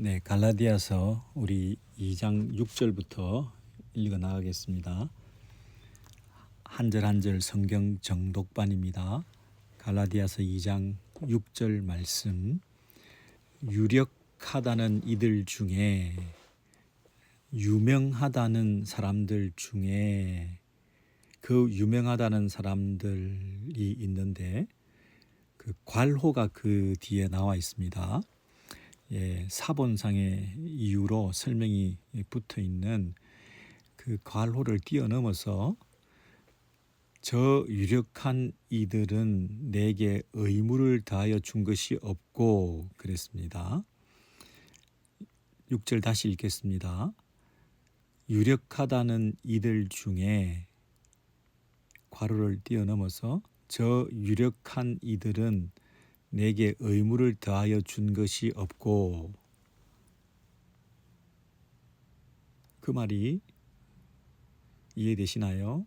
네, 갈라디아서 우리 2장 6절부터 읽어 나가겠습니다. 한 절 한 절 성경 정독반입니다. 갈라디아서 2장 6절 말씀. 유력하다는 이들 중에, 유명하다는 사람들 중에, 그 유명하다는 사람들이 있는데 그 괄호가 그 뒤에 나와 있습니다. 사본상의 이유로 설명이 붙어 있는 그 괄호를 뛰어넘어서 저 유력한 이들은 내게 의무를 다하여 준 것이 없고 그랬습니다. 6절 다시 읽겠습니다. 유력하다는 이들 중에 괄호를 뛰어넘어서 저 유력한 이들은 내게 의무를 더하여 준 것이 없고, 그 말이 이해되시나요?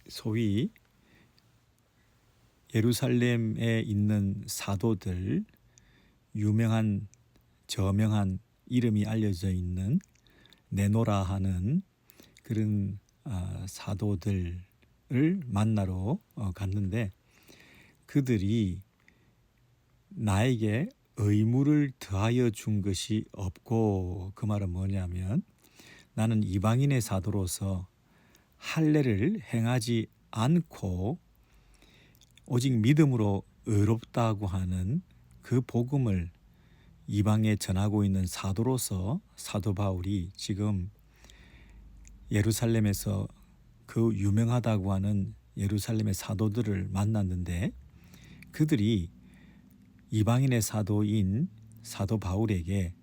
소위 예루살렘에 있는 사도들, 유명한 저명한 이름이 알려져 있는 네노라 하는 그런 사도들을 만나러 갔는데, 그들이 나에게 의무를 더하여 준 것이 없고, 그 말은 뭐냐면 나는 이방인의 사도로서 할례를 행하지 않고 오직 믿음으로 의롭다고 하는 그 복음을 이방에 전하고 있는 사도로서 사도 바울이 지금 예루살렘에서 그 유명하다고 하는 예루살렘의 사도들을 만났는데, 그들이 이방인의 사도인 사도 바울에게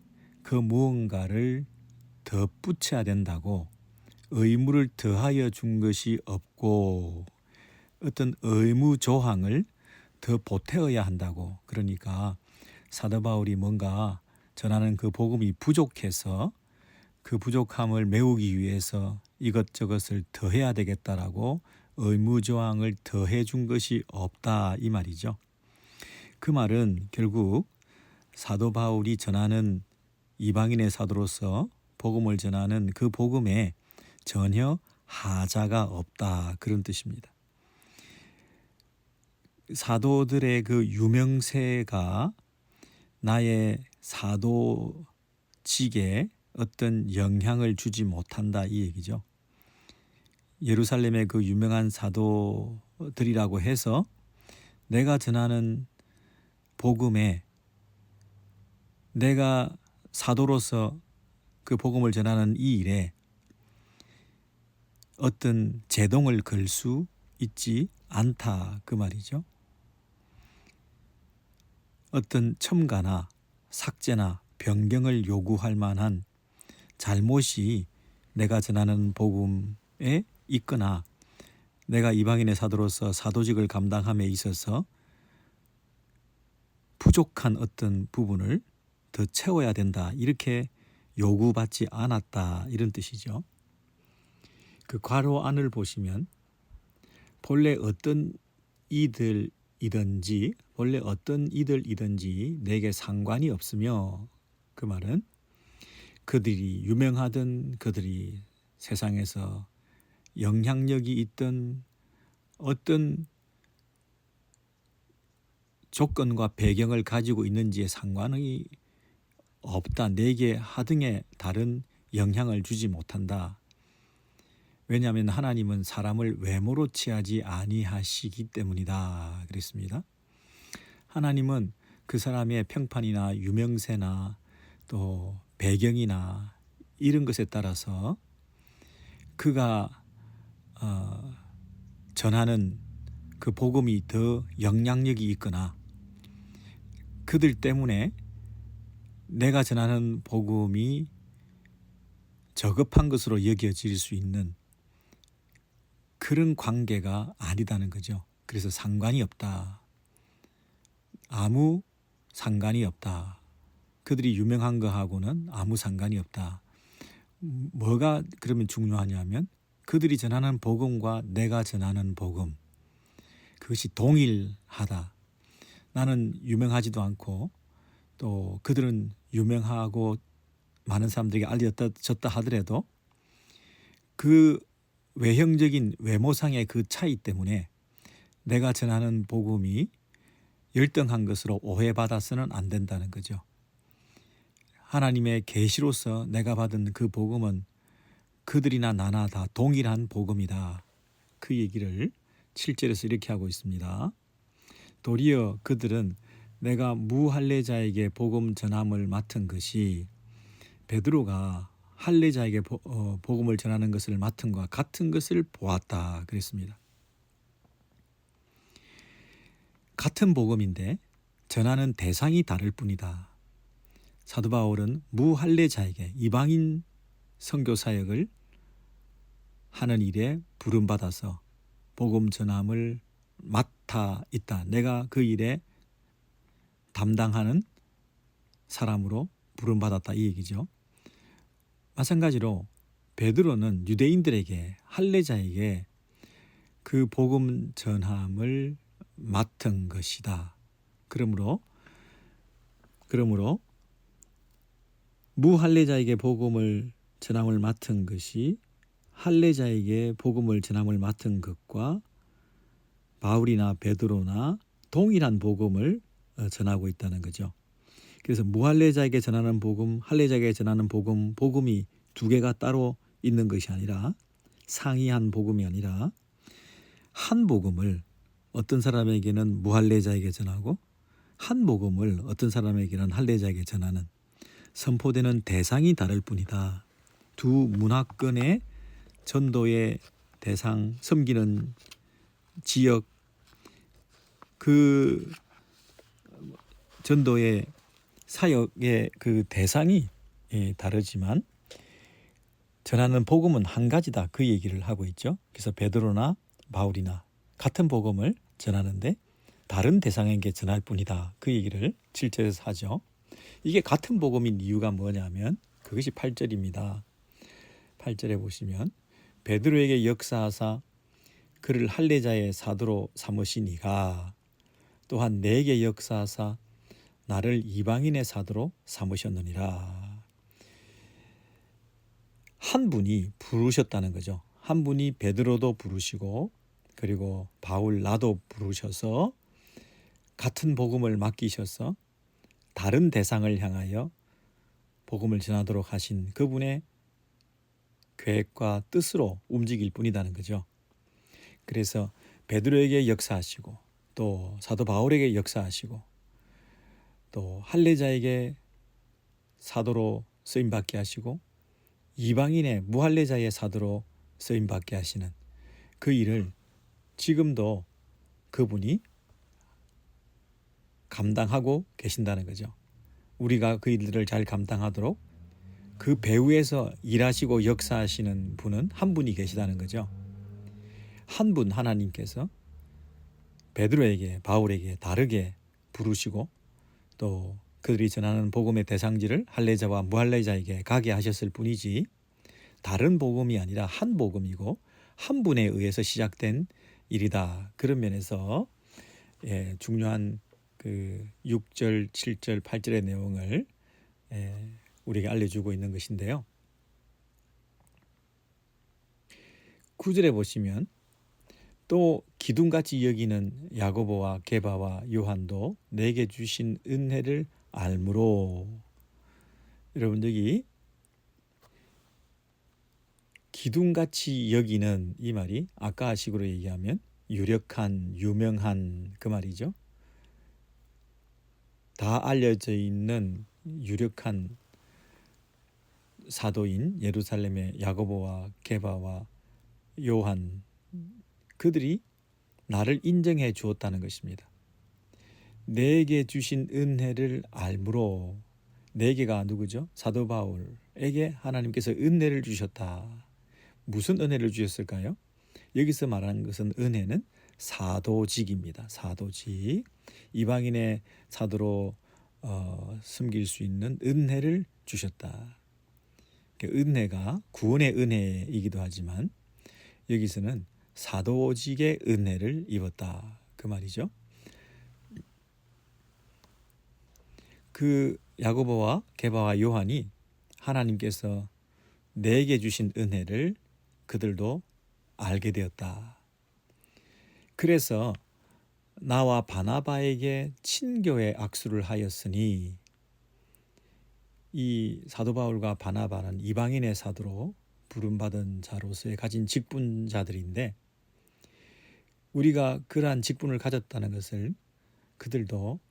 그 무언가를 덧붙여야 된다고, 의무를 더하여 준 것이 없고 어떤 의무 조항을 더 보태어야 한다고, 그러니까 사도 바울이 뭔가 전하는 그 복음이 부족해서 그 부족함을 메우기 위해서 이것저것을 더해야 되겠다라고 의무 조항을 더해 준 것이 없다, 이 말이죠. 그 말은 결국 사도 바울이 전하는 이방인의 사도로서 복음을 전하는 그 복음에 전혀 하자가 없다, 그런 뜻입니다. 사도들의 그 유명세가 나의 사도직에 어떤 영향을 주지 못한다, 이 얘기죠. 예루살렘의 그 유명한 사도들이라고 해서 내가 전하는 복음에, 내가 사도로서 그 복음을 전하는 이 일에 어떤 제동을 걸 수 있지 않다, 그 말이죠. 어떤 첨가나 삭제나 변경을 요구할 만한 잘못이 내가 전하는 복음에 있거나 내가 이방인의 사도로서 사도직을 감당함에 있어서 부족한 어떤 부분을 더 채워야 된다, 이렇게 요구받지 않았다, 이런 뜻이죠. 그 괄호 안을 보시면 본래 어떤 이들이든지 내게 상관이 없으며, 그 말은 그들이 유명하든 그들이 세상에서 영향력이 있던 어떤 조건과 배경을 가지고 있는지에 상관이 없다. 내게 하등의 다른 영향을 주지 못한다. 왜냐하면 하나님은 사람을 외모로 취하지 아니하시기 때문이다, 그랬습니다. 하나님은 그 사람의 평판이나 유명세나 또 배경이나 이런 것에 따라서 그가 전하는 그 복음이 더 영향력이 있거나 그들 때문에 내가 전하는 복음이 저급한 것으로 여겨질 수 있는 그런 관계가 아니다는 거죠. 그래서 상관이 없다. 아무 상관이 없다. 그들이 유명한 거하고는 아무 상관이 없다. 뭐가 그러면 중요하냐면 그들이 전하는 복음과 내가 전하는 복음, 그것이 동일하다. 나는 유명하지도 않고 또 그들은 유명하고 많은 사람들에게 알려졌다 하더라도 그 외형적인 외모상의 그 차이 때문에 내가 전하는 복음이 열등한 것으로 오해받아서는 안 된다는 거죠. 하나님의 계시로서 내가 받은 그 복음은 그들이나 나나 다 동일한 복음이다. 그 얘기를 7절에서 이렇게 하고 있습니다. 도리어 그들은 내가 무할례자에게 복음 전함을 맡은 것이 베드로가 할례자에게 복음을 전하는 것을 맡은 것과 같은 것을 보았다 그랬습니다. 같은 복음인데 전하는 대상이 다를 뿐이다. 사도 바울은 무할례자에게 이방인 선교 사역을 하는 일에 부름받아서 복음 전함을 맡아 있다. 내가 그 일에 담당하는 사람으로 부름받았다 이 얘기죠. 마찬가지로 베드로는 유대인들에게 할례자에게 그 복음 전함을 맡은 것이다. 그러므로 무할례자에게 복음을 전함을 맡은 것이 할례자에게 복음을 전함을 맡은 것과 바울이나 베드로나 동일한 복음을 전하고 있다는 거죠. 그래서 무할례자에게 전하는 복음, 할례자에게 전하는 복음이 두 개가 따로 있는 것이 아니라 상이한 복음이 아니라 한 복음을 어떤 사람에게는 무할례자에게 전하고 한 복음을 어떤 사람에게는 할례자에게 전하는 선포되는 대상이 다를 뿐이다. 두 문화권의 전도의 대상, 섬기는 지역, 그 전도의 사역의 그 대상이 다르지만 전하는 복음은 한 가지다. 그 얘기를 하고 있죠. 그래서 베드로나 바울이나 같은 복음을 전하는데 다른 대상에게 전할 뿐이다. 그 얘기를 7절에서 하죠. 이게 같은 복음인 이유가 뭐냐면 그것이 8절입니다. 8절에 보시면 베드로에게 역사하사 그를 할례자의 사도로 삼으시니가 또한 내게 역사하사 나를 이방인의 사도로 삼으셨느니라. 한 분이 부르셨다는 거죠. 한 분이 베드로도 부르시고 그리고 바울 나도 부르셔서 같은 복음을 맡기셔서 다른 대상을 향하여 복음을 전하도록 하신 그분의 계획과 뜻으로 움직일 뿐이라는 거죠. 그래서 베드로에게 역사하시고 또 사도 바울에게 역사하시고 또 할례자에게 사도로 쓰임받게 하시고 이방인의 무할례자의 사도로 쓰임받게 하시는 그 일을 지금도 그분이 감당하고 계신다는 거죠. 우리가 그 일들을 잘 감당하도록 그 배후에서 일하시고 역사하시는 분은 한 분이 계시다는 거죠. 한 분 하나님께서 베드로에게 바울에게 다르게 부르시고 또 그들이 전하는 복음의 대상지를 할례자와 무할례자에게 가게 하셨을 뿐이지 다른 복음이 아니라 한 복음이고 한 분에 의해서 시작된 일이다. 그런 면에서 중요한 그 6절, 7절, 8절의 내용을 우리에게 알려주고 있는 것인데요. 9절에 보시면 또 기둥같이 여기는 야고보와 게바와 요한도 내게 주신 은혜를 알므로. 여러분 여기 기둥같이 여기는 이 말이 아까식으로 얘기하면 유력한, 유명한 그 말이죠. 다 알려져 있는 유력한 사도인 예루살렘의 야고보와 게바와 요한 그들이 나를 인정해 주었다는 것입니다. 내게 주신 은혜를 알므로. 내게가 누구죠? 사도 바울에게 하나님께서 은혜를 주셨다. 무슨 은혜를 주셨을까요? 여기서 말하는 것은 은혜는 사도직입니다. 사도직. 이방인의 사도로 섬길 수 있는 은혜를 주셨다. 은혜가 구원의 은혜이기도 하지만 여기서는 사도직의 은혜를 입었다. 그 말이죠. 그 야고보와 게바와 요한이 하나님께서 내게 주신 은혜를 그들도 알게 되었다. 그래서 나와 바나바에게 친교의 악수를 하였으니, 이 사도 바울과 바나바는 이방인의 사도로 부름받은 자로서의 가진 직분자들인데, 우리가 그러한 직분을 가졌다는 것을 그들도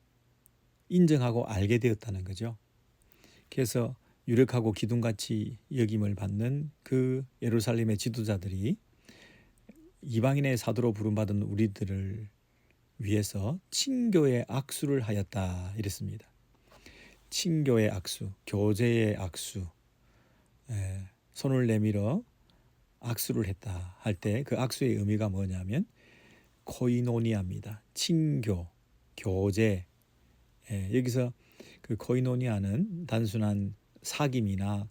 인정하고 알게 되었다는 거죠. 그래서 유력하고 기둥같이 여김을 받는 그 예루살렘의 지도자들이 이방인의 사도로 부름받은 우리들을 위해서 친교의 악수를 하였다 이랬습니다. 친교의 악수, 교제의 악수, 손을 내밀어 악수를 했다 할 때 그 악수의 의미가 뭐냐면 코이노니아입니다. 친교, 교제. 여기서 그 코이노니아는 단순한 사귐이나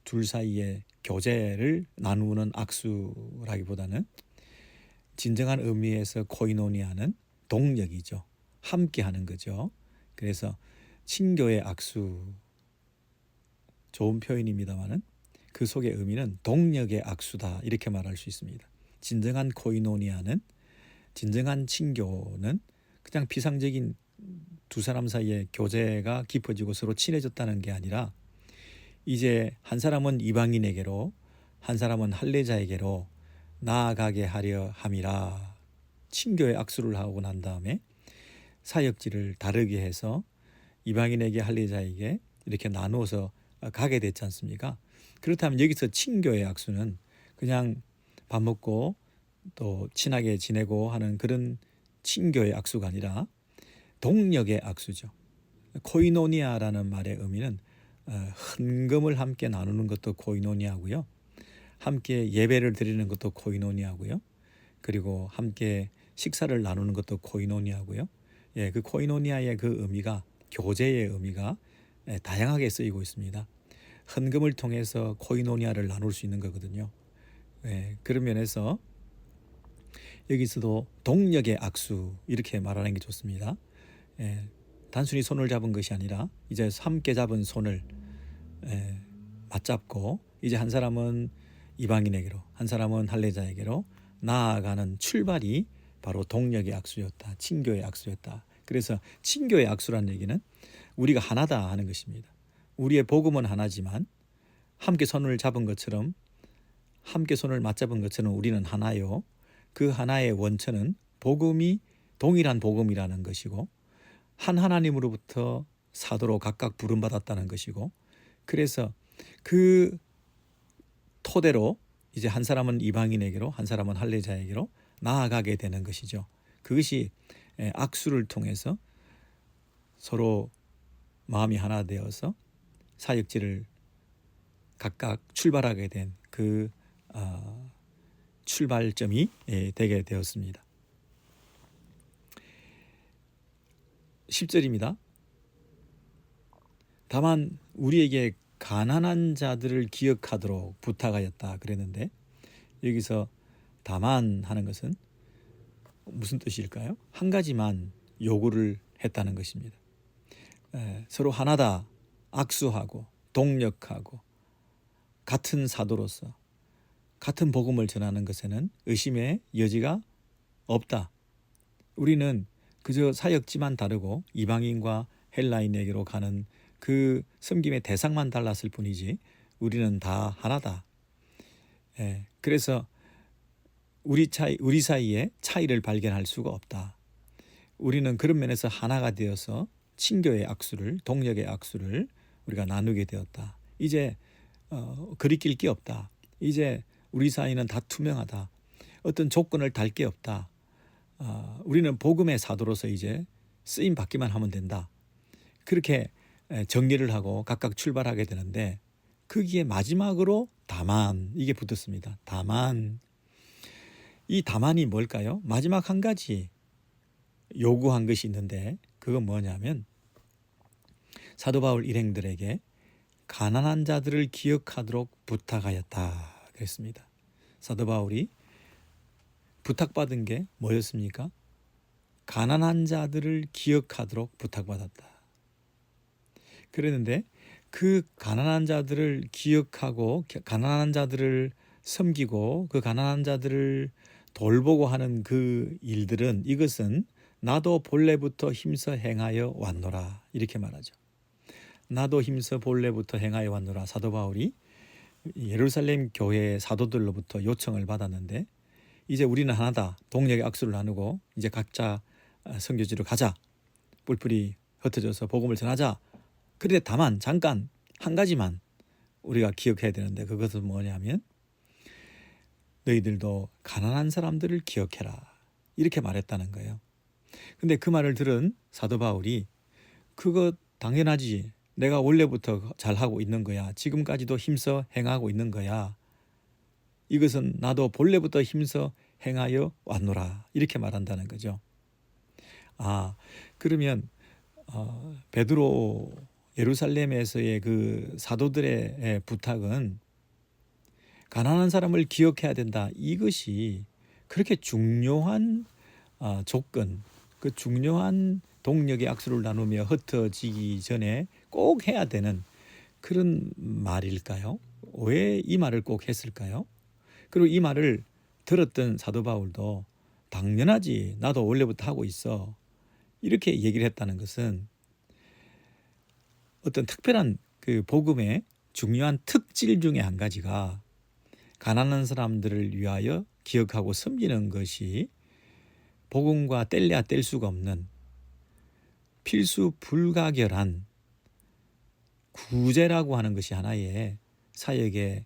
둘 사이의 교제를 나누는 악수라기보다는 진정한 의미에서 코이노니아는 동력이죠. 함께하는 거죠. 그래서 친교의 악수, 좋은 표현입니다만은 그 속의 의미는 동력의 악수다 이렇게 말할 수 있습니다. 진정한 코이노니아는, 진정한 친교는 그냥 비상적인 두 사람 사이의 교제가 깊어지고 서로 친해졌다는 게 아니라 이제 한 사람은 이방인에게로 한 사람은 할례자에게로 나아가게 하려 함이라. 친교의 악수를 하고 난 다음에 사역지를 다르게 해서 이방인에게 할례자에게 이렇게 나누어서 가게 됐지 않습니까? 그렇다면 여기서 친교의 악수는 그냥 밥 먹고 또 친하게 지내고 하는 그런 친교의 악수가 아니라 동력의 악수죠. 코이노니아라는 말의 의미는 헌금을 함께 나누는 것도 코이노니아고요. 함께 예배를 드리는 것도 코이노니아고요. 그리고 함께 식사를 나누는 것도 코이노니아고요. 그 코이노니아의 그 의미가, 교제의 의미가 다양하게 쓰이고 있습니다. 헌금을 통해서 코이노니아를 나눌 수 있는 거거든요. 그런 면에서 여기서도 동력의 악수 이렇게 말하는 게 좋습니다. 단순히 손을 잡은 것이 아니라 이제 함께 잡은 손을 맞잡고 이제 한 사람은 이방인에게로 한 사람은 할례자에게로 나아가는 출발이 바로 동력의 악수였다. 친교의 악수였다. 그래서 친교의 악수라는 얘기는 우리가 하나다 하는 것입니다. 우리의 복음은 하나지만 함께 손을 잡은 것처럼, 함께 손을 맞잡은 것처럼 우리는 하나요. 그 하나의 원천은 복음이 동일한 복음이라는 것이고 한 하나님으로부터 사도로 각각 부름받았다는 것이고, 그래서 그 토대로 이제 한 사람은 이방인에게로 한 사람은 할례자에게로 나아가게 되는 것이죠. 그것이 악수를 통해서 서로 마음이 하나 되어서 사역지를 각각 출발하게 된 그 출발점이 되게 되었습니다. 10절입니다. 다만 우리에게 가난한 자들을 기억하도록 부탁하였다 그랬는데, 여기서 다만 하는 것은 무슨 뜻일까요? 한 가지만 요구를 했다는 것입니다. 서로 하나다, 악수하고 동력하고 같은 사도로서 같은 복음을 전하는 것에는 의심의 여지가 없다. 우리는 그저 사역지만 다르고 이방인과 헬라인에게로 가는 그 섬김의 대상만 달랐을 뿐이지 우리는 다 하나다. 그래서 우리 사이에 차이를 발견할 수가 없다. 우리는 그런 면에서 하나가 되어서 친교의 악수를, 동력의 악수를 우리가 나누게 되었다. 이제 거리낄 게 없다. 이제 우리 사이는 다 투명하다. 어떤 조건을 달 게 없다. 우리는 복음의 사도로서 이제 쓰임 받기만 하면 된다. 그렇게 정리를 하고 각각 출발하게 되는데, 거기에 마지막으로 다만, 이게 붙었습니다. 다만, 이 다만이 뭘까요? 마지막 한 가지 요구한 것이 있는데, 그건 뭐냐면 사도 바울 일행들에게 가난한 자들을 기억하도록 부탁하였다 그랬습니다. 사도 바울이 부탁받은 게 뭐였습니까? 가난한 자들을 기억하도록 부탁받았다. 그랬는데 그 가난한 자들을 기억하고 가난한 자들을 섬기고 그 가난한 자들을 돌보고 하는 그 일들은 이것은 나도 본래부터 힘써 행하여 왔노라 이렇게 말하죠. 나도 힘써 본래부터 행하여 왔노라. 사도 바울이 예루살렘 교회 사도들로부터 요청을 받았는데 이제 우리는 하나다. 동력의 악수를 나누고 이제 각자 선교지로 가자. 뿔뿔이 흩어져서 복음을 전하자. 그런데 다만 잠깐 한 가지만 우리가 기억해야 되는데 그것은 뭐냐면 너희들도 가난한 사람들을 기억해라. 이렇게 말했다는 거예요. 근데 그 말을 들은 사도 바울이 그거 당연하지. 내가 원래부터 잘하고 있는 거야. 지금까지도 힘써 행하고 있는 거야. 이것은 나도 본래부터 힘써 행하여 왔노라. 이렇게 말한다는 거죠. 그러면 베드로 예루살렘에서의 그 사도들의 부탁은 가난한 사람을 기억해야 된다. 이것이 그렇게 중요한 조건, 그 중요한 동력의 악수를 나누며 흩어지기 전에 꼭 해야 되는 그런 말일까요? 왜 이 말을 꼭 했을까요? 그리고 이 말을 들었던 사도 바울도 당연하지. 나도 원래부터 하고 있어. 이렇게 얘기를 했다는 것은 어떤 특별한 그 복음의 중요한 특질 중에 한 가지가 가난한 사람들을 위하여 기억하고 섬기는 것이 복음과 뗄래야 뗄 수가 없는 필수 불가결한 구제라고 하는 것이 하나의 사역의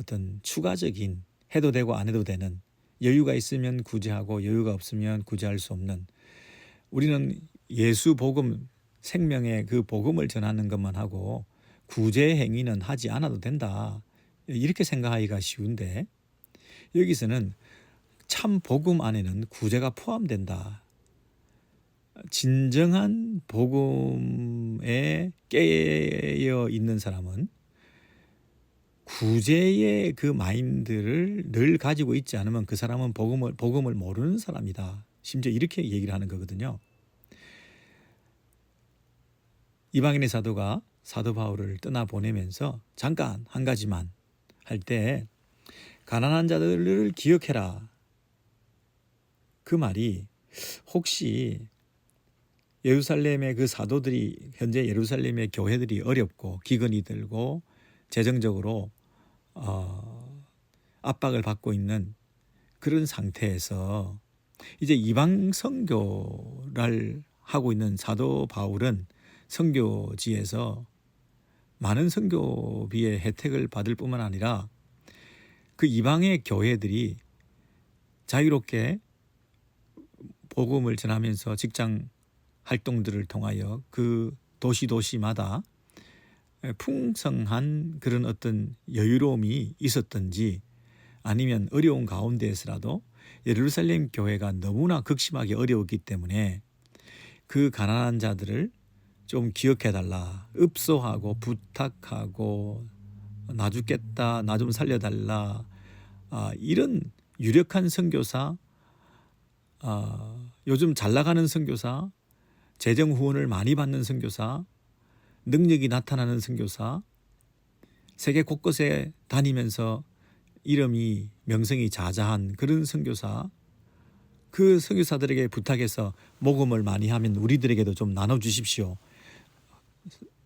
어떤 추가적인 해도 되고 안 해도 되는 여유가 있으면 구제하고 여유가 없으면 구제할 수 없는 우리는 예수 복음 생명의 그 복음을 전하는 것만 하고 구제 행위는 하지 않아도 된다. 이렇게 생각하기가 쉬운데 여기서는 참 복음 안에는 구제가 포함된다. 진정한 복음에 깨어 있는 사람은 구제의 그 마인드를 늘 가지고 있지 않으면 그 사람은 복음을 모르는 사람이다. 심지어 이렇게 얘기를 하는 거거든요. 이방인의 사도가 사도 바울을 떠나보내면서 잠깐 한 가지만 할 때 가난한 자들을 기억해라. 그 말이 혹시 예루살렘의 그 사도들이 현재 예루살렘의 교회들이 어렵고 기근이 들고 재정적으로 압박을 받고 있는 그런 상태에서 이제 이방 선교를 하고 있는 사도 바울은 선교지에서 많은 선교비의 혜택을 받을 뿐만 아니라 그 이방의 교회들이 자유롭게 복음을 전하면서 직장 활동들을 통하여 그 도시마다 풍성한 그런 어떤 여유로움이 있었던지 아니면 어려운 가운데에서라도 예루살렘 교회가 너무나 극심하게 어려웠기 때문에 그 가난한 자들을 좀 기억해달라. 읍소하고 부탁하고 나 죽겠다. 나 좀 살려달라. 이런 유력한 선교사, 요즘 잘 나가는 선교사, 재정 후원을 많이 받는 선교사, 능력이 나타나는 선교사, 세계 곳곳에 다니면서 이름이 명성이 자자한 그런 선교사, 그 선교사들에게 부탁해서 모금을 많이 하면 우리들에게도 좀 나눠주십시오.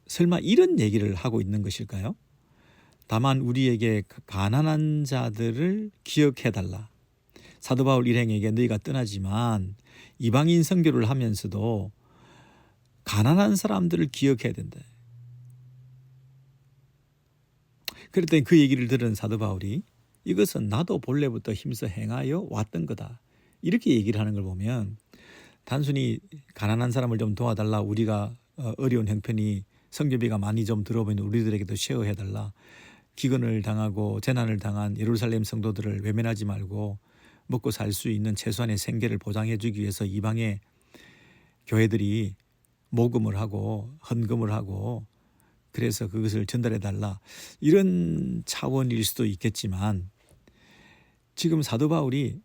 설마 이런 얘기를 하고 있는 것일까요? 다만 우리에게 가난한 자들을 기억해달라. 사도 바울 일행에게 너희가 떠나지만 이방인 선교를 하면서도 가난한 사람들을 기억해야 된다. 그랬더니 그 얘기를 들은 사도 바울이 이것은 나도 본래부터 힘써 행하여 왔던 거다. 이렇게 얘기를 하는 걸 보면 단순히 가난한 사람을 좀 도와달라. 우리가 어려운 형편이 선교비가 많이 좀 들어오면 우리들에게도 쉐어해달라. 기근을 당하고 재난을 당한 예루살렘 성도들을 외면하지 말고 먹고 살 수 있는 최소한의 생계를 보장해 주기 위해서 이방의 교회들이 모금을 하고 헌금을 하고 그래서 그것을 전달해 달라. 이런 차원일 수도 있겠지만 지금 사도 바울이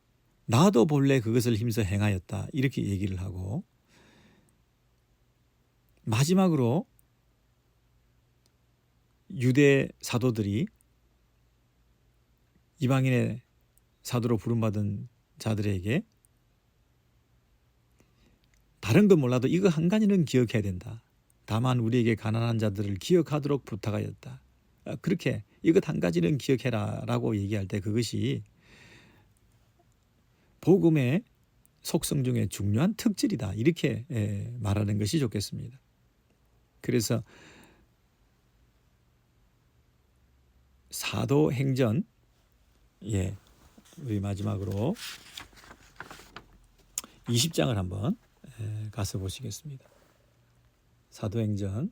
나도 본래 그것을 힘써 행하였다. 이렇게 얘기를 하고 마지막으로 유대 사도들이 이방인의 사도로 부름받은 자들에게 다른 건 몰라도 이거 한 가지는 기억해야 된다. 다만 우리에게 가난한 자들을 기억하도록 부탁하였다. 그렇게 이것 한 가지는 기억해라 라고 얘기할 때 그것이 복음의 속성 중에 중요한 특질이다. 이렇게 말하는 것이 좋겠습니다. 그래서 사도행전 우리 마지막으로 20장을 한번 가서 보시겠습니다. 사도행전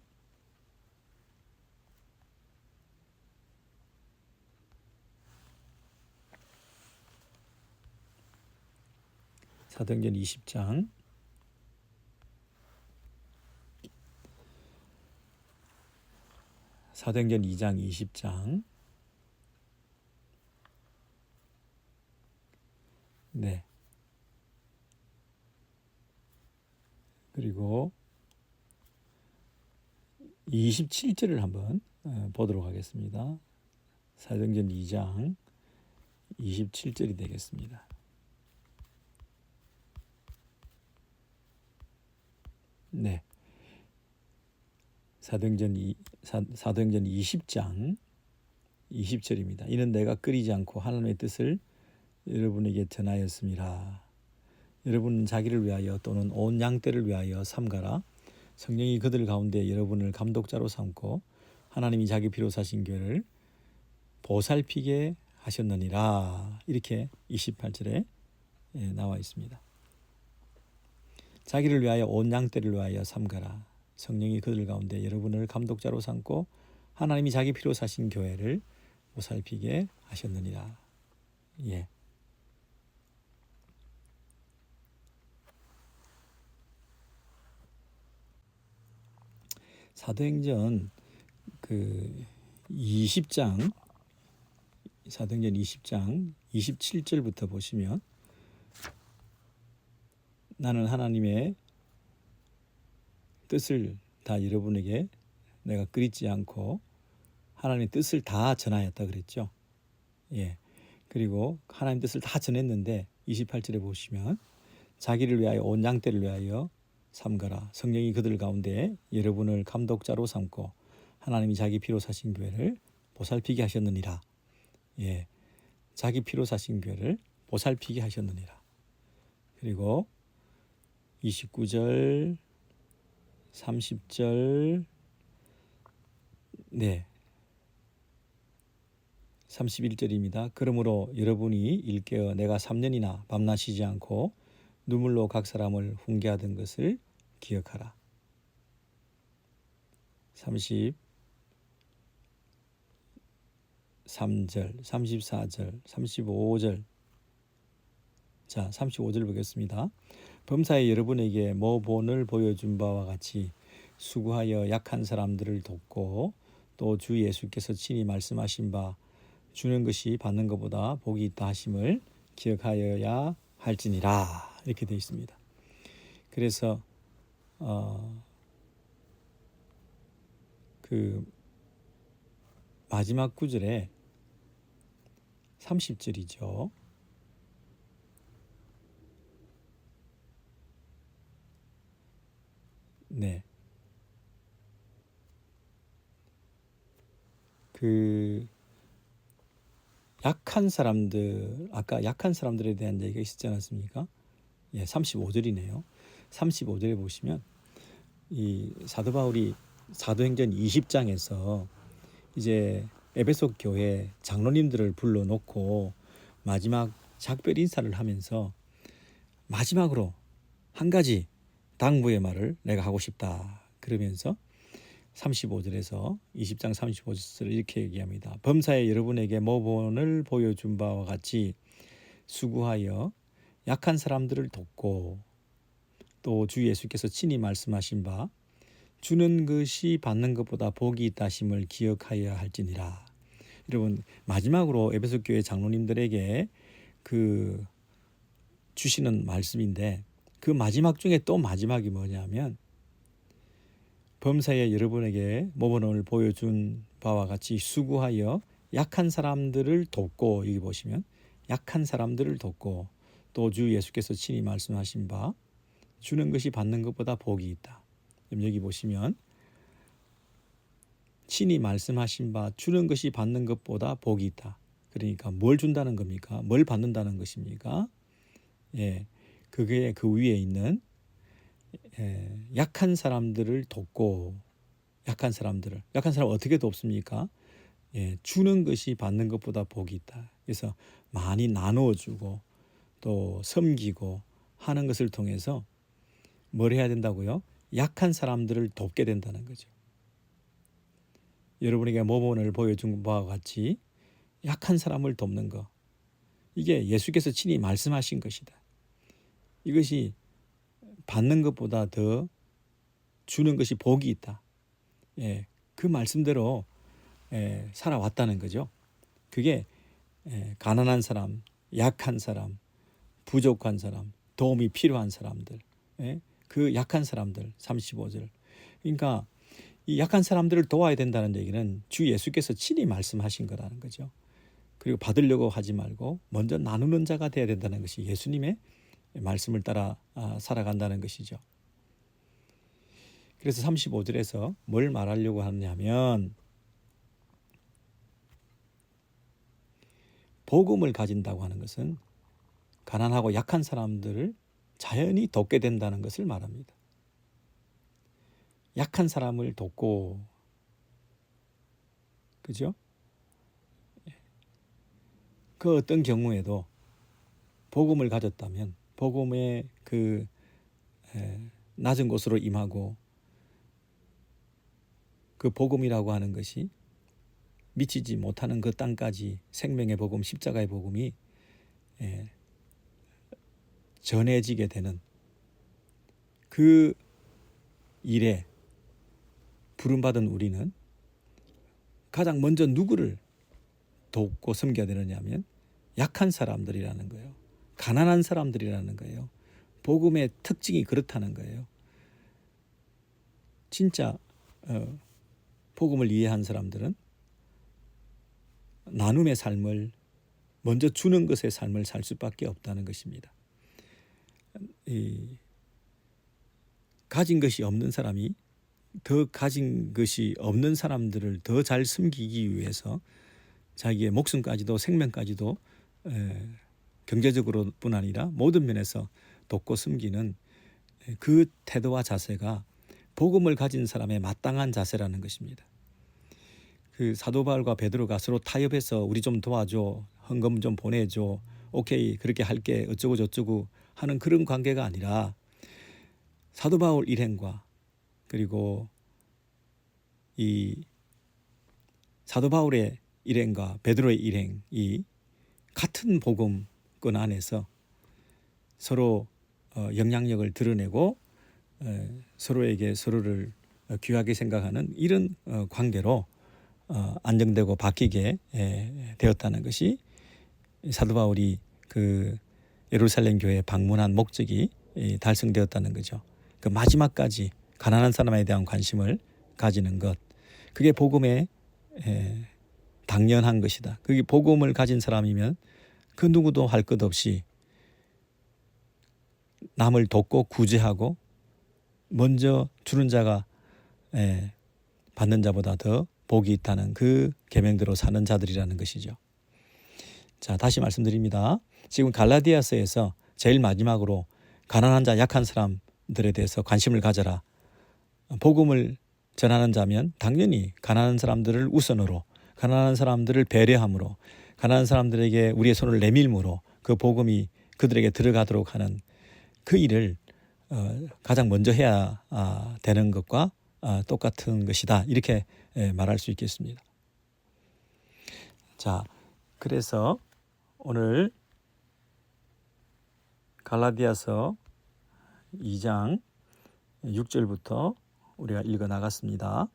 20장 사도행전 2장 20장 네. 그리고 27절을 한번 보도록 하겠습니다. 사도행전 2장 27절이 되겠습니다. 네. 사도행전 20장 20절입니다. 이는 내가 끓이지 않고 하나님의 뜻을 여러분에게 전하였습니다. 여러분은 자기를 위하여 또는 온 양떼를 위하여 삼가라. 성령이 그들 가운데 여러분을 감독자로 삼고 하나님이 자기 피로 사신 교회를 보살피게 하셨느니라. 이렇게 28절에 나와 있습니다. 자기를 위하여 온 양떼를 위하여 삼가라. 성령이 그들 가운데 여러분을 감독자로 삼고 하나님이 자기 피로 사신 교회를 보살피게 하셨느니라. 예. 사도행전 20장 사도행전 20장 27절부터 보시면 나는 하나님의 뜻을 다 여러분에게 내가 끓이지 않고 하나님의 뜻을 다 전하였다 그랬죠. 예. 그리고 하나님 뜻을 다 전했는데 28절에 보시면 자기를 위하여 온 양떼를 위하여 삼가라. 성령이 그들 가운데 여러분을 감독자로 삼고 하나님이 자기 피로 사신 교회를 보살피게 하셨느니라. 예, 자기 피로 사신 교회를 보살피게 하셨느니라. 그리고 29절, 30절, 네, 31절입니다. 그러므로 여러분이 일깨어 내가 3년이나 밤낮 쉬지 않고 눈물로 각 사람을 훈계하던 것을 기억하라. 33절, 34절, 35절. 자, 35절 보겠습니다. 범사에 여러분에게 모본을 보여준 바와 같이 수고하여 약한 사람들을 돕고 또 주 예수께서 친히 말씀하신 바 주는 것이 받는 것보다 복이 있다 하심을 기억하여야 할지니라. 이렇게 되어 있습니다. 그래서 그 마지막 구절에 30절이죠. 네. 그 약한 사람들, 아까 약한 사람들에 대한 얘기가 있었지 않았습니까? 예, 35절이네요. 35절에 보시면 이 사도 바울이 사도행전 20장에서 이제 에베소 교회 장로님들을 불러놓고 마지막 작별 인사를 하면서 마지막으로 한 가지 당부의 말을 내가 하고 싶다. 그러면서 35절에서 20장 35절을 이렇게 얘기합니다. 범사에 여러분에게 모본을 보여준 바와 같이 수고하여 약한 사람들을 돕고 또 주 예수께서 친히 말씀하신 바 주는 것이 받는 것보다 복이 있다 하심을 기억하여야 할지니라. 여러분, 마지막으로 에베소 교회 장로님들에게 그 주시는 말씀인데 그 마지막 중에 또 마지막이 뭐냐면 범사에 여러분에게 모본을 보여준 바와 같이 수고하여 약한 사람들을 돕고, 여기 보시면 약한 사람들을 돕고, 또 주 예수께서 친히 말씀하신 바 주는 것이 받는 것보다 복이 있다. 여기 보시면 친히 말씀하신 바 주는 것이 받는 것보다 복이 있다. 그러니까 뭘 준다는 겁니까? 뭘 받는다는 것입니까? 예, 그게 그 위에 있는 약한 사람들을 돕고, 약한 사람 어떻게 돕습니까? 주는 것이 받는 것보다 복이 있다. 그래서 많이 나누어주고 또 섬기고 하는 것을 통해서 뭘 해야 된다고요? 약한 사람들을 돕게 된다는 거죠. 여러분에게 모본을 보여준 바와 같이 약한 사람을 돕는 것, 이게 예수께서 친히 말씀하신 것이다. 이것이 받는 것보다 더 주는 것이 복이 있다. 그 말씀대로 살아왔다는 거죠. 그게 가난한 사람, 약한 사람, 부족한 사람, 도움이 필요한 사람들, 그 약한 사람들, 35절. 그러니까 이 약한 사람들을 도와야 된다는 얘기는 주 예수께서 친히 말씀하신 거라는 거죠. 그리고 받으려고 하지 말고 먼저 나누는 자가 되어야 된다는 것이 예수님의 말씀을 따라 살아간다는 것이죠. 그래서 35절에서 뭘 말하려고 하냐면, 복음을 가진다고 하는 것은 가난하고 약한 사람들을 자연히 돕게 된다는 것을 말합니다. 약한 사람을 돕고, 그죠? 그 어떤 경우에도 복음을 가졌다면 복음의 그 낮은 곳으로 임하고, 그 복음이라고 하는 것이 미치지 못하는 그 땅까지 생명의 복음, 십자가의 복음이 전해지게 되는 그 일에 부름받은 우리는 가장 먼저 누구를 돕고 섬겨야 되느냐 하면 약한 사람들이라는 거예요. 가난한 사람들이라는 거예요. 복음의 특징이 그렇다는 거예요. 진짜 복음을 이해한 사람들은 나눔의 삶을, 먼저 주는 것의 삶을 살 수밖에 없다는 것입니다. 가진 것이 없는 사람이 더 가진 것이 없는 사람들을 더 잘 섬기기 위해서 자기의 목숨까지도, 생명까지도 경제적으로뿐 아니라 모든 면에서 돕고 섬기는 그 태도와 자세가 복음을 가진 사람의 마땅한 자세라는 것입니다. 그 사도 바울과 베드로가 서로 타협해서 우리 좀 도와줘, 헌금 좀 보내줘, 오케이 그렇게 할게, 어쩌고 저쩌고 하는 그런 관계가 아니라, 사도 바울 일행과 그리고 이 사도 바울의 일행과 베드로의 일행이 같은 복음권 안에서 서로 영향력을 드러내고 서로에게 서로를 귀하게 생각하는 이런 관계로 안정되고 바뀌게 되었다는 것이 사도 바울이 그 예루살렘 교회에 방문한 목적이 달성되었다는 거죠. 그 마지막까지 가난한 사람에 대한 관심을 가지는 것, 그게 복음의 당연한 것이다. 그게 복음을 가진 사람이면 그 누구도 할 것 없이 남을 돕고 구제하고 먼저 주는 자가 받는 자보다 더 복이 있다는 그 계명대로 사는 자들이라는 것이죠. 자, 다시 말씀드립니다. 지금 갈라디아서에서 제일 마지막으로 가난한 자, 약한 사람들에 대해서 관심을 가져라. 복음을 전하는 자면 당연히 가난한 사람들을 우선으로, 가난한 사람들을 배려함으로, 가난한 사람들에게 우리의 손을 내밀므로 그 복음이 그들에게 들어가도록 하는 그 일을 가장 먼저 해야 되는 것과 똑같은 것이다. 이렇게 말할 수 있겠습니다. 자, 그래서 오늘 갈라디아서 2장 6절부터 우리가 읽어 나갔습니다.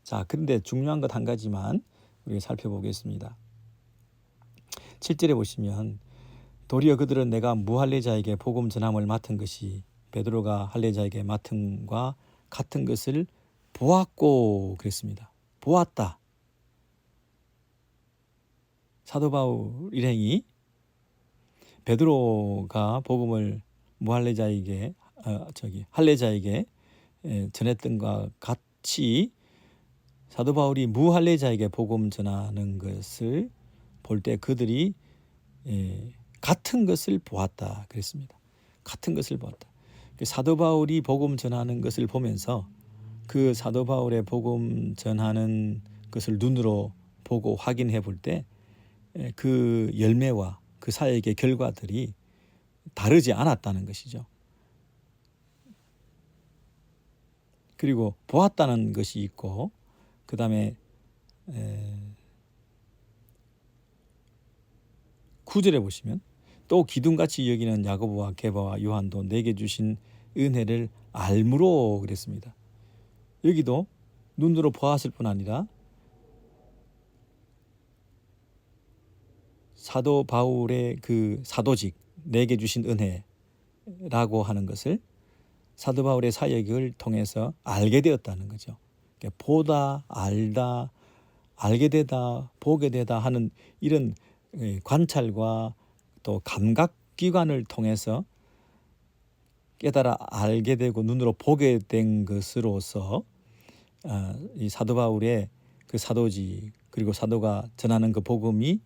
자, 그런데 중요한 것 한 가지만 우리가 살펴보겠습니다. 7절에 보시면, 도리어 그들은 내가 무할례자에게 복음 전함을 맡은 것이 베드로가 할례자에게 맡음과 같은 것을 보았고 그랬습니다. 보았다. 사도 바울 일행이 베드로가 복음을 무할례자에게 할례자에게 전했던과 같이 사도 바울이 무할례자에게 복음 전하는 것을 볼 때 그들이 같은 것을 보았다 그랬습니다. 같은 것을 보았다. 사도 바울이 복음 전하는 것을 보면서 그 사도 바울의 복음 전하는 것을 눈으로 보고 확인해 볼 때 그 열매와 그 사역의 결과들이 다르지 않았다는 것이죠. 그리고 보았다는 것이 있고 그 다음에 9절에 보시면 또 기둥같이 여기는 야고보와 게바와 요한도 내게 주신 은혜를 알므로 그랬습니다. 여기도 눈으로 보았을 뿐 아니라 사도 바울의 그 사도직 내게 주신 은혜라고 하는 것을 사도 바울의 사역을 통해서 알게 되었다는 거죠. 그러니까 보다, 알다, 알게 되다, 보게 되다 하는 이런 관찰과 또 감각기관을 통해서 깨달아 알게 되고 눈으로 보게 된 것으로서 이 사도 바울의 그 사도직 그리고 사도가 전하는 그 복음이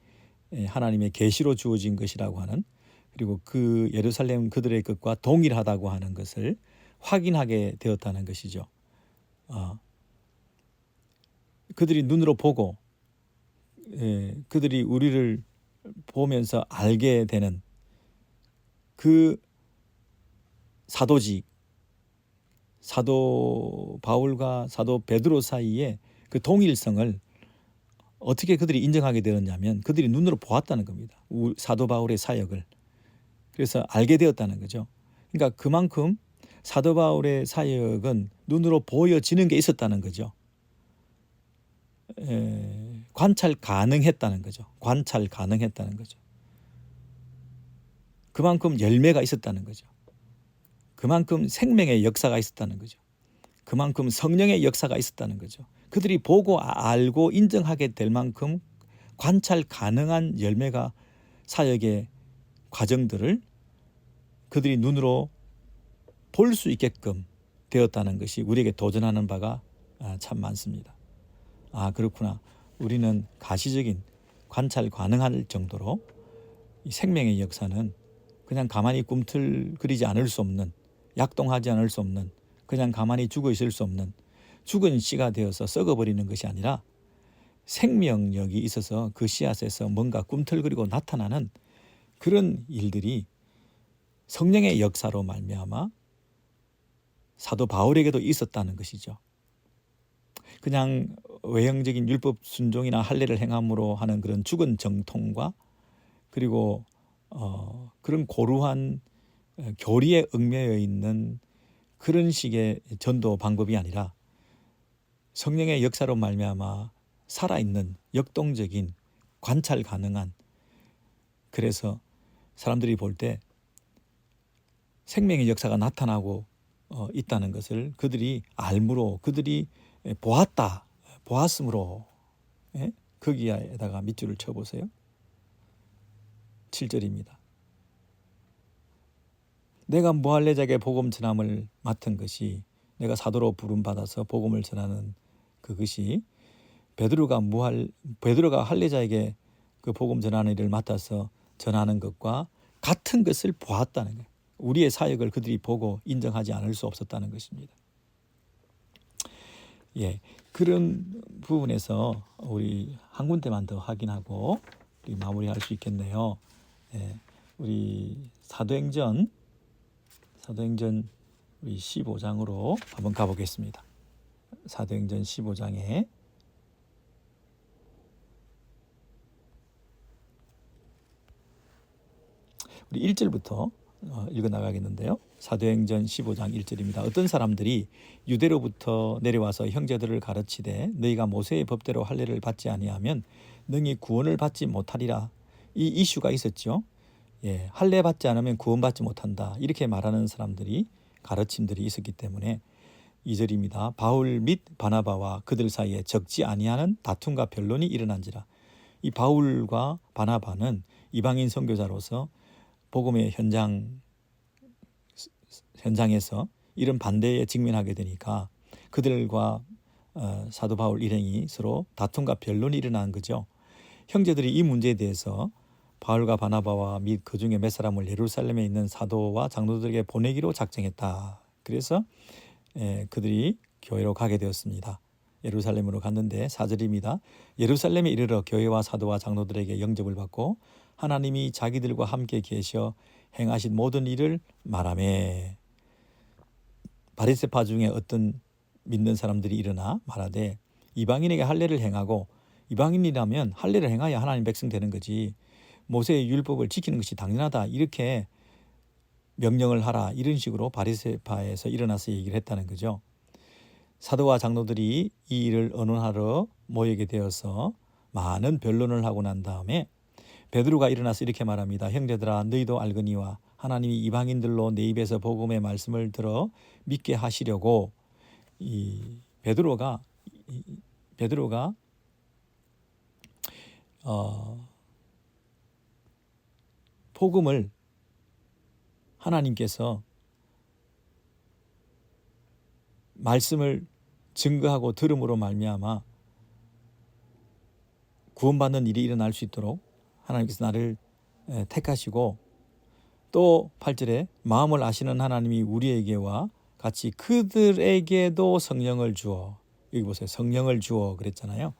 하나님의 계시로 주어진 것이라고 하는 그리고 그 예루살렘 그들의 것과 동일하다고 하는 것을 확인하게 되었다는 것이죠. 그들이 눈으로 보고 그들이 우리를 보면서 알게 되는 그 사도직 사도 바울과 사도 베드로 사이의 그 동일성을 어떻게 그들이 인정하게 되었냐면 그들이 눈으로 보았다는 겁니다. 사도 바울의 사역을. 그래서 알게 되었다는 거죠. 그러니까 그만큼 사도 바울의 사역은 눈으로 보여지는 게 있었다는 거죠. 관찰 가능했다는 거죠. 관찰 가능했다는 거죠. 그만큼 열매가 있었다는 거죠. 그만큼 생명의 역사가 있었다는 거죠. 그만큼 성령의 역사가 있었다는 거죠. 그들이 보고 알고 인정하게 될 만큼 관찰 가능한 열매가 사역의 과정들을 그들이 눈으로 볼 수 있게끔 되었다는 것이 우리에게 도전하는 바가 참 많습니다. 그렇구나. 우리는 가시적인 관찰 가능할 정도로 이 생명의 역사는 그냥 가만히 꿈틀거리지 않을 수 없는 약동하지 않을 수 없는 그냥 가만히 죽어 있을 수 없는 죽은 씨가 되어서 썩어버리는 것이 아니라 생명력이 있어서 그 씨앗에서 뭔가 꿈틀거리고 나타나는 그런 일들이 성령의 역사로 말미암아 사도 바울에게도 있었다는 것이죠. 그냥 외형적인 율법 순종이나 할례를 행함으로 하는 그런 죽은 정통과 그리고 그런 고루한 교리에 얽매여 있는 그런 식의 전도 방법이 아니라 성령의 역사로 말미암아 살아있는 역동적인 관찰 가능한 그래서 사람들이 볼 때 생명의 역사가 나타나고 있다는 것을 그들이 알므로 그들이 보았다 보았으므로 거기에다가 밑줄을 쳐보세요. 7절입니다. 내가 무할례자에게 복음 전함을 맡은 것이 내가 사도로 부름받아서 복음을 전하는 그것이 베드로가 할례자에게 그 복음 전하는 일을 맡아서 전하는 것과 같은 것을 보았다는 거예요. 우리의 사역을 그들이 보고 인정하지 않을 수 없었다는 것입니다. 그런 부분에서 우리 한 군데만 더 확인하고 우리 마무리할 수 있겠네요. 우리 사도행전 우리 15장으로 한번 가보겠습니다. 사도행전 15장에 우리 1절부터 읽어나가겠는데요. 사도행전 15장 1절입니다. 어떤 사람들이 유대로부터 내려와서 형제들을 가르치되 너희가 모세의 법대로 할례를 받지 아니하면 능히 구원을 받지 못하리라. 이 이슈가 있었죠. 할례 받지 않으면 구원받지 못한다. 이렇게 말하는 사람들이 가르침들이 있었기 때문에 2절입니다. 바울 및 바나바와 그들 사이에 적지 아니하는 다툼과 변론이 일어난지라. 이 바울과 바나바는 이방인 선교사로서 복음의 현장에서 이런 반대에 직면하게 되니까 그들과 사도 바울 일행이 서로 다툼과 변론이 일어난 거죠. 형제들이 이 문제에 대해서 바울과 바나바와 및 그 중에 몇 사람을 예루살렘에 있는 사도와 장로들에게 보내기로 작정했다. 그래서 그들이 교회로 가게 되었습니다. 예루살렘으로 갔는데 4절입니다. 예루살렘에 이르러 교회와 사도와 장로들에게 영접을 받고 하나님이 자기들과 함께 계셔 행하신 모든 일을 말하매. 바리새파 중에 어떤 믿는 사람들이 일어나 말하되 이방인에게 할례를 행하고, 이방인이라면 할례를 행하여 하나님 백성 되는 거지, 모세의 율법을 지키는 것이 당연하다, 이렇게 명령을 하라, 이런 식으로 바리새파에서 일어나서 얘기를 했다는 거죠. 사도와 장로들이 이 일을 의논하러 모이게 되어서 많은 변론을 하고 난 다음에 베드로가 일어나서 이렇게 말합니다. 형제들아, 너희도 알거니와 하나님이 이방인들로 내 입에서 복음의 말씀을 들어 믿게 하시려고 이 베드로가 복음을 하나님께서 말씀을 증거하고 들음으로 말미암아 구원받는 일이 일어날 수 있도록 하나님께서 나를 택하시고, 또 8절에 마음을 아시는 하나님이 우리에게와 같이 그들에게도 성령을 주어, 여기 보세요, 성령을 주어 그랬잖아요.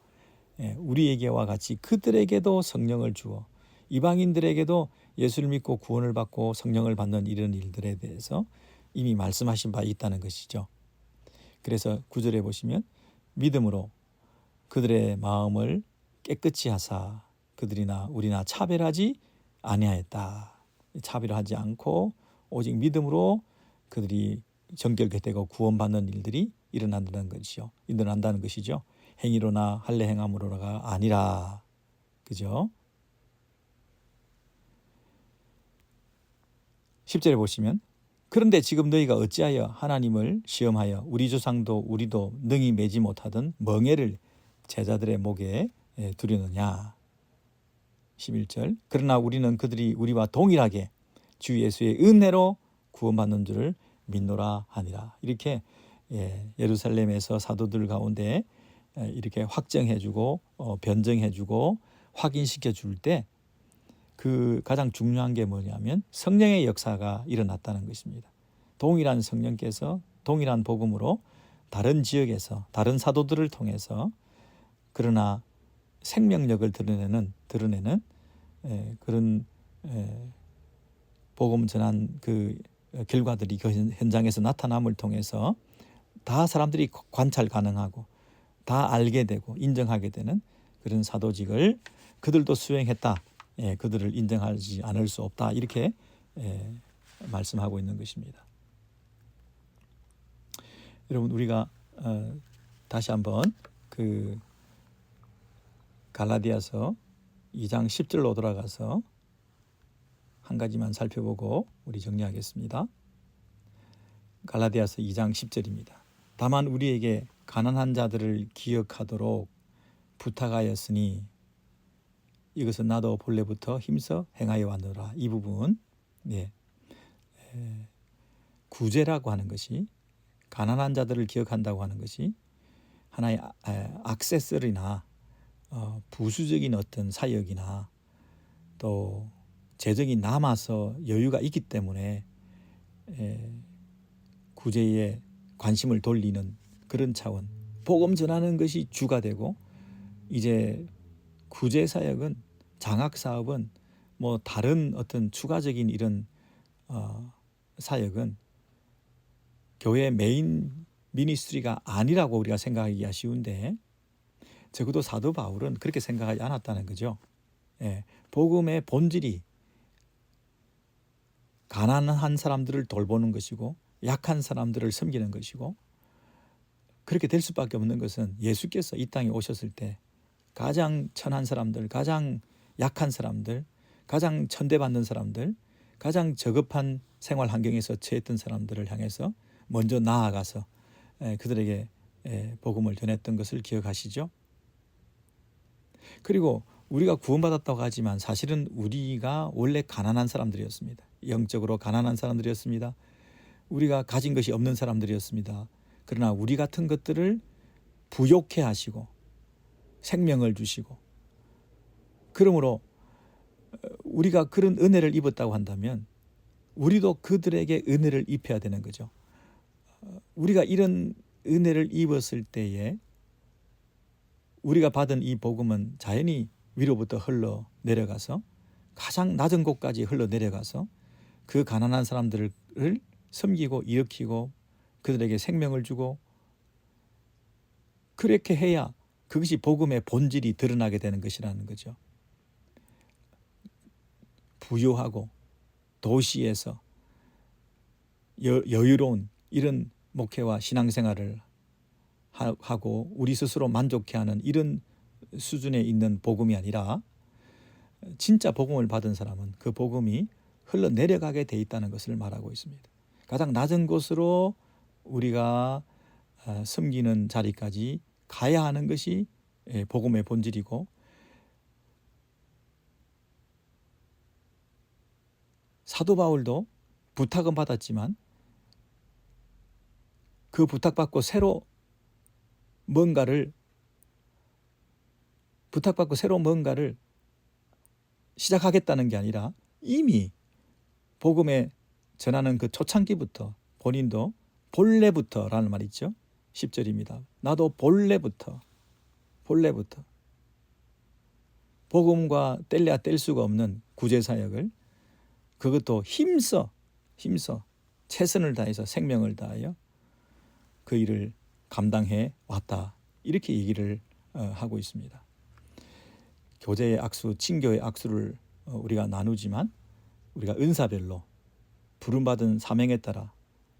우리에게와 같이 그들에게도 성령을 주어, 이방인들에게도 예수를 믿고 구원을 받고 성령을 받는 이런 일들에 대해서 이미 말씀하신 바 있다는 것이죠. 그래서 9절에 보시면 믿음으로 그들의 마음을 깨끗이 하사 그들이나 우리나 차별하지 아니하였다. 차별하지 않고 오직 믿음으로 그들이 정결케 되고 구원받는 일들이 일어난다는 것이죠. 행위로나 할례 행함으로가 아니라. 그죠? 10절에 보시면 그런데 지금 너희가 어찌하여 하나님을 시험하여 우리 조상도 우리도 능히 매지 못하던 멍에를 제자들의 목에 두려느냐. 11절 그러나 우리는 그들이 우리와 동일하게 주 예수의 은혜로 구원받는 줄을 믿노라 하니라. 이렇게 예루살렘에서 사도들 가운데 이렇게 확정해주고 변정해주고 확인시켜 줄 때 그 가장 중요한 게 뭐냐면 성령의 역사가 일어났다는 것입니다. 동일한 성령께서 동일한 복음으로 다른 지역에서 다른 사도들을 통해서 그러나 생명력을 드러내는 그런 복음 전한 그 결과들이 그 현장에서 나타남을 통해서 다 사람들이 관찰 가능하고 다 알게 되고 인정하게 되는 그런 사도직을 그들도 수행했다. 그들을 인정하지 않을 수 없다. 이렇게 말씀하고 있는 것입니다. 여러분, 우리가 다시 한번 그 갈라디아서 2장 10절로 돌아가서 한 가지만 살펴보고 우리 정리하겠습니다. 갈라디아서 2장 10절입니다. 다만 우리에게 가난한 자들을 기억하도록 부탁하였으니 이것은 나도 본래부터 힘써 행하여 왔노라. 이 부분, 구제라고 하는 것이, 가난한 자들을 기억한다고 하는 것이 하나의 액세서리나 부수적인 어떤 사역이나 또 재정이 남아서 여유가 있기 때문에 구제에 관심을 돌리는 그런 차원, 복음 전하는 것이 주가 되고, 이제 구제 사역은, 장학 사업은 뭐 다른 어떤 추가적인 이런 사역은 교회의 메인 미니스트리가 아니라고 우리가 생각하기가 쉬운데, 적어도 사도 바울은 그렇게 생각하지 않았다는 거죠. 복음의 본질이 가난한 사람들을 돌보는 것이고 약한 사람들을 섬기는 것이고, 그렇게 될 수밖에 없는 것은 예수께서 이 땅에 오셨을 때 가장 천한 사람들, 가장 약한 사람들, 가장 천대받는 사람들, 가장 저급한 생활 환경에서 처했던 사람들을 향해서 먼저 나아가서 그들에게 복음을 전했던 것을 기억하시죠? 그리고 우리가 구원받았다고 하지만 사실은 우리가 원래 가난한 사람들이었습니다. 영적으로 가난한 사람들이었습니다. 우리가 가진 것이 없는 사람들이었습니다. 그러나 우리 같은 것들을 부욕해 하시고 생명을 주시고, 그러므로 우리가 그런 은혜를 입었다고 한다면 우리도 그들에게 은혜를 입혀야 되는 거죠. 우리가 이런 은혜를 입었을 때에 우리가 받은 이 복음은 자연히 위로부터 흘러 내려가서 가장 낮은 곳까지 흘러 내려가서 그 가난한 사람들을 섬기고 일으키고 그들에게 생명을 주고, 그렇게 해야 그것이 복음의 본질이 드러나게 되는 것이라는 거죠. 부유하고 도시에서 여유로운 이런 목회와 신앙생활을 하고 우리 스스로 만족해하는 이런 수준에 있는 복음이 아니라, 진짜 복음을 받은 사람은 그 복음이 흘러내려가게 돼 있다는 것을 말하고 있습니다. 가장 낮은 곳으로 우리가 섬기는 자리까지 가야 하는 것이 복음의 본질이고, 사도 바울도 부탁은 받았지만 그 부탁받고 새로 뭔가를 시작하겠다는 게 아니라 이미 복음에 전하는 그 초창기부터 본인도 본래부터라는 말이 있죠. 10절입니다. 나도 본래부터 복음과 뗄래야 뗄 수가 없는 구제사역을, 그것도 힘써 최선을 다해서 생명을 다하여 그 일을 감당해 왔다, 이렇게 얘기를 하고 있습니다. 교제의 악수, 친교의 악수를 우리가 나누지만 우리가 은사별로 부름받은 사명에 따라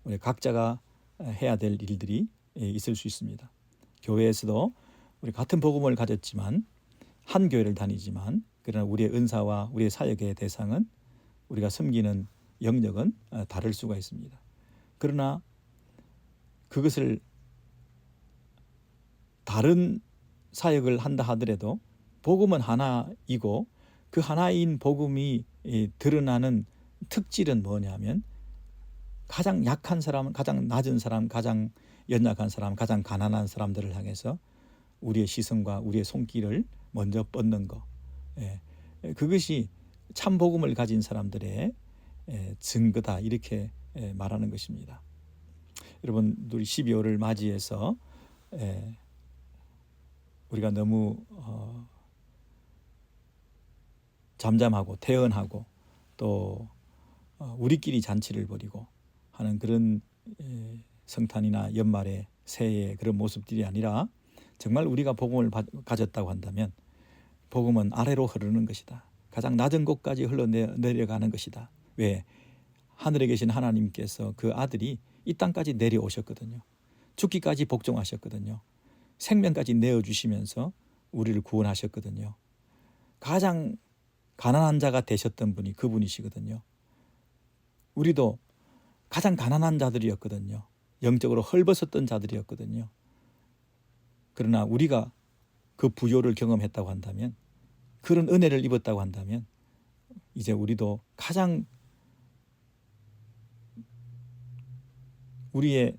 우리 각자가 해야 될 일들이 있을 수 있습니다. 교회에서도 우리 같은 복음을 가졌지만, 한 교회를 다니지만, 그러나 우리의 은사와 우리의 사역의 대상은, 우리가 섬기는 영역은 다를 수가 있습니다. 그러나 그것을 다른 사역을 한다 하더라도 복음은 하나이고, 그 하나인 복음이 드러나는 특질은 뭐냐면, 가장 약한 사람, 가장 낮은 사람, 가장 연약한 사람, 가장 가난한 사람들을 향해서 우리의 시선과 우리의 손길을 먼저 뻗는 것, 그것이 참 복음을 가진 사람들의 증거다, 이렇게 말하는 것입니다. 여러분, 우리 12월을 맞이해서 우리가 너무 잠잠하고 태연하고 또 우리끼리 잔치를 벌이고 하는 그런 성탄이나 연말에 새해의 그런 모습들이 아니라, 정말 우리가 복음을 가졌다고 한다면 복음은 아래로 흐르는 것이다. 가장 낮은 곳까지 흘러내려가는 것이다. 왜? 하늘에 계신 하나님께서 그 아들이 이 땅까지 내려오셨거든요. 죽기까지 복종하셨거든요. 생명까지 내어주시면서 우리를 구원하셨거든요. 가장 가난한 자가 되셨던 분이 그분이시거든요. 우리도 가장 가난한 자들이었거든요. 영적으로 헐벗었던 자들이었거든요. 그러나 우리가 그 부요를 경험했다고 한다면, 그런 은혜를 입었다고 한다면, 이제 우리도 가장 우리의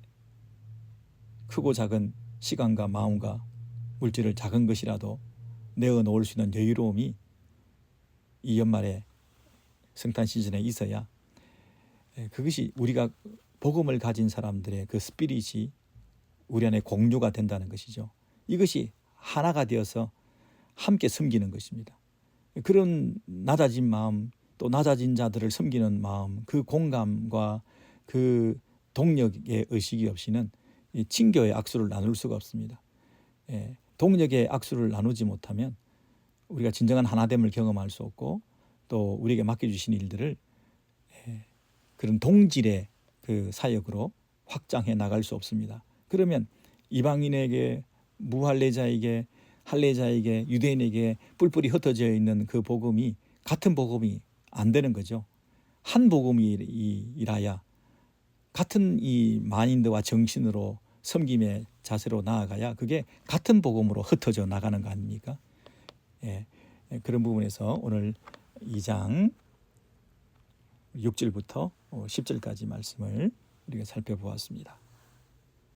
크고 작은 시간과 마음과 물질을 작은 것이라도 내어놓을 수 있는 여유로움이 이 연말에 성탄 시즌에 있어야, 그것이 우리가 복음을 가진 사람들의 그 스피릿이 우리 안에 공유가 된다는 것이죠. 이것이 하나가 되어서 함께 섬기는 것입니다. 그런 낮아진 마음, 또 낮아진 자들을 섬기는 마음, 그 공감과 그 동력의 의식이 없이는 이 친교의 악수를 나눌 수가 없습니다. 동력의 악수를 나누지 못하면 우리가 진정한 하나됨을 경험할 수 없고, 또 우리에게 맡겨주신 일들을 그런 동질의 그 사역으로 확장해 나갈 수 없습니다. 그러면 이방인에게, 무할례자에게, 할례자에게, 유대인에게 뿔뿔이 흩어져 있는 그 복음이 같은 복음이 안 되는 거죠. 한 복음이라야 같은 이 마인드와 정신으로 섬김의 자세로 나아가야 그게 같은 복음으로 흩어져 나가는 거 아닙니까? 예, 그런 부분에서 오늘 2장 6절부터 10절까지 말씀을 우리가 살펴보았습니다.